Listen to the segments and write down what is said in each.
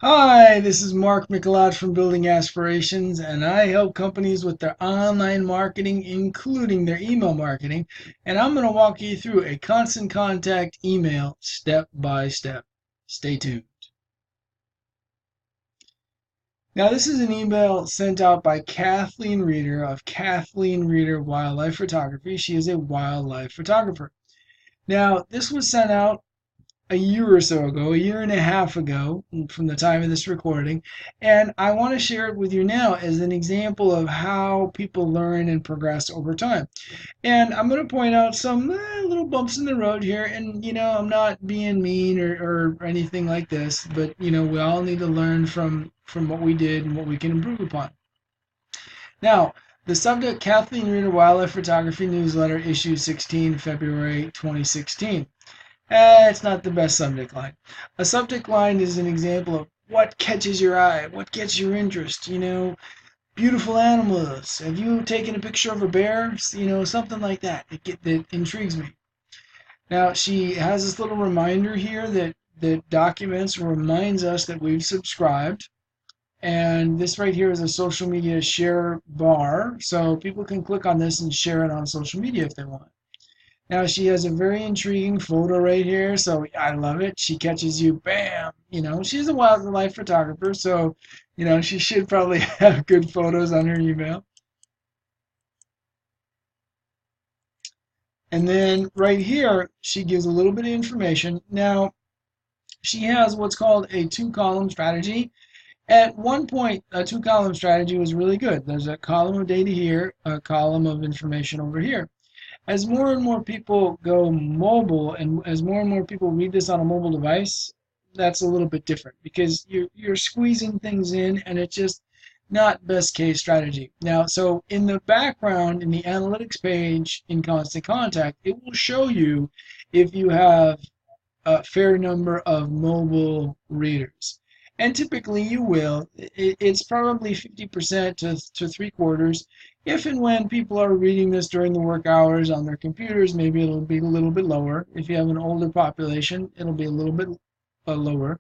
Hi, this is Mark Mikelat from Building Aspirations, and I help companies with their online marketing, including their email marketing. And I'm going to walk you through a constant contact email step by step. Stay tuned. Now, this is an email sent out by Kathleen Reeder of Kathleen Reeder Wildlife Photography. She is a wildlife photographer. Now, this was sent out a year or so ago, a year and a half ago from the time of this recording, and I want to share it with you now as an example of how people learn and progress over time. And I'm going to point out some little bumps in the road here, and I'm not being mean or anything like this, but we all need to learn from what we did and what we can improve upon. Now, the subject: Kathleen Reeder Wildlife Photography Newsletter, issue 16, February 2016. It's not the best subject line. A subject line is an example of what catches your eye, what gets your interest. Beautiful animals. Have you taken a picture of a bear? Something like that. That intrigues me. Now, she has this little reminder here that documents or reminds us that we've subscribed. And this right here is a social media share bar, so people can click on this and share it on social media if they want. Now, she has a very intriguing photo right here, so I love it. She catches you, bam. She's a wildlife photographer, so she should probably have good photos on her email. And then right here, she gives a little bit of information. Now, she has what's called a two-column strategy. At one point, a two-column strategy was really good. There's a column of data here, a column of information over here. As more and more people go mobile, and as more and more people read this on a mobile device, that's a little bit different because you're squeezing things in, and it's just not best case strategy. Now, so in the background, in the analytics page in Constant Contact, it will show you if you have a fair number of mobile readers. And typically you will. It's probably 50% to three-quarters. If and when people are reading this during the work hours on their computers, maybe it'll be a little bit lower. If you have an older population, it'll be a little bit lower.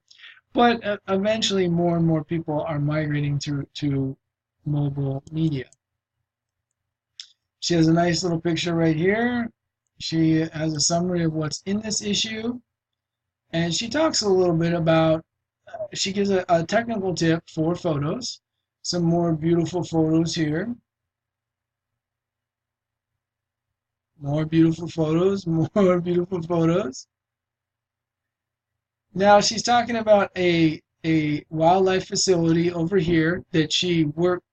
But eventually more and more people are migrating to mobile media. She has a nice little picture right here. She has a summary of what's in this issue. And she talks a little bit about, she gives a technical tip for photos. Some more beautiful photos here. More beautiful photos, more beautiful photos. Now she's talking about a wildlife facility over here that she worked.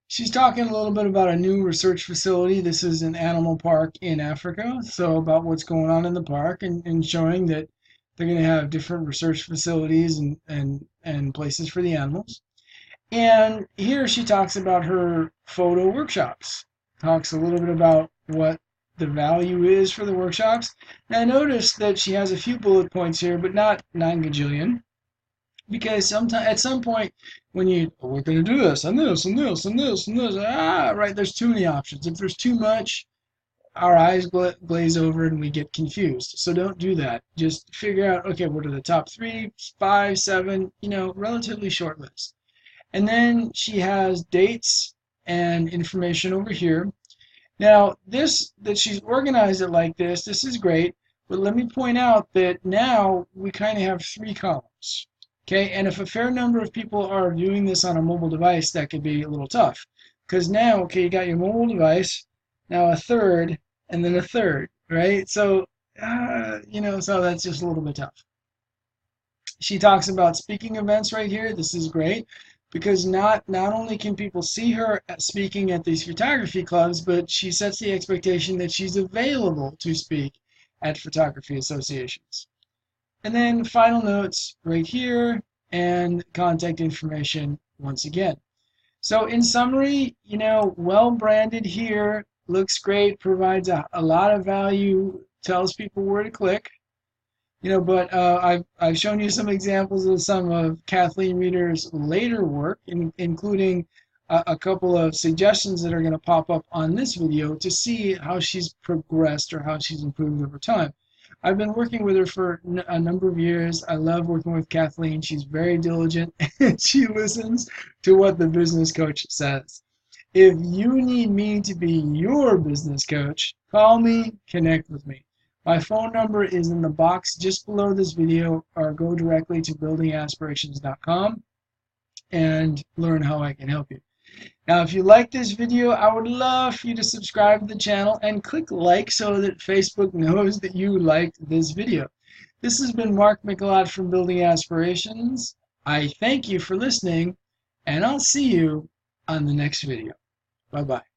She's talking a little bit about a new research facility. This is an animal park in Africa, so about what's going on in the park and showing that they're going to have different research facilities and places for the animals. And here she talks about her photo workshops. Talks a little bit about what the value is for the workshops. Now I noticed that she has a few bullet points here, but not 9 gajillion. Because at some point when we're going to do this and this and this and this and this, right, there's too many options. If there's too much, our eyes glaze over and we get confused. So don't do that. Just figure out, okay, what are the top 3, 5, 7, relatively short list. And then she has dates and information over here. Now, that she's organized it like this is great, but let me point out that now we kind of have 3 columns. Okay, and if a fair number of people are viewing this on a mobile device, that could be a little tough. Because now, okay, you got your mobile device, now a third, and then a third, right? So, so that's just a little bit tough. She talks about speaking events right here. This is great because not only can people see her speaking at these photography clubs, but she sets the expectation that she's available to speak at photography associations. And then final notes right here and contact information once again. So in summary, well branded here, looks great, provides a lot of value, tells people where to click. But I've shown you some examples of some of Kathleen Reeder's later work, including a couple of suggestions that are going to pop up on this video to see how she's progressed or how she's improved over time. I've been working with her for a number of years. I love working with Kathleen. She's very diligent and she listens to what the business coach says. If you need me to be your business coach, call me, connect with me. My phone number is in the box just below this video, or go directly to buildingaspirations.com and learn how I can help you. Now, if you like this video, I would love for you to subscribe to the channel and click like so that Facebook knows that you liked this video. This has been Mark Mikelat from Building Aspirations. I thank you for listening, and I'll see you on the next video. Bye-bye.